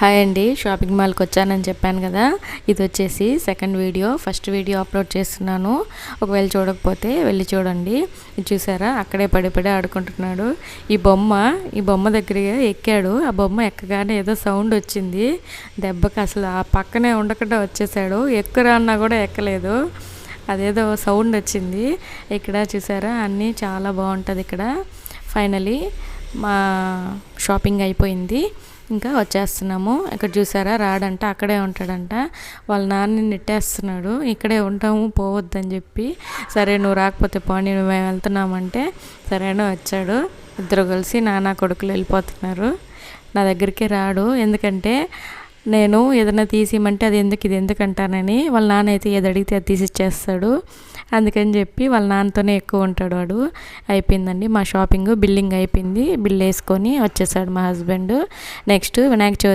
Hi అండి, shopping మాల్కి వచ్చానని చెప్పాను కదా. ఇది వచ్చేసి second video. First video upload చేస్తున్నాను, ఒకవేళ చూడకపోతే వెళ్ళి చూడండి. ఇది చూసారా, అక్కడే పడి ఆడుకుంటున్నాడు. ఈ బొమ్మ దగ్గర ఎక్కాడు. ఆ బొమ్మ ఎక్కగానే ఏదో సౌండ్ వచ్చింది. దెబ్బకి అసలు ఆ పక్కనే ఉండకుండా వచ్చేసాడు. ఎక్కురా అన్నా కూడా ఎక్కలేదు, అదేదో సౌండ్ వచ్చింది. ఇక్కడ చూసారా, అన్నీ చాలా బాగుంటుంది ఇక్కడ. ఫైనలీ మా షాపింగ్ అయిపోయింది, ఇంకా వచ్చేస్తున్నాము. ఇక్కడ చూసారా, రాడంట, అక్కడే ఉంటాడంట. వాళ్ళ నాన్నని నెట్టేస్తున్నాడు, ఇక్కడే ఉంటాము పోవద్దని చెప్పి. సరే నువ్వు రాకపోతే పోనీ, మేము వెళ్తున్నామంటే సరేనా వచ్చాడు. ఇద్దరు కలిసి నాన్న కొడుకులు వెళ్ళిపోతున్నారు. నా దగ్గరికి రాడు, ఎందుకంటే నేను ఏదైనా తీసిమంటే అది ఇది ఎందుకు అంటానని. వాళ్ళ నాన్న అయితే ఏది అడిగితే అది తీసిచ్చేస్తాడు. అందుకని చెప్పి వాళ్ళ నాన్నతోనే ఎక్కువ ఉంటాడు వాడు. అయిపోయిందండి మా షాపింగ్, బిల్లింగ్ అయిపోయింది. బిల్ వేసుకొని వచ్చేసాడు మా హస్బెండ్. నెక్స్ట్ వినాయక చవితి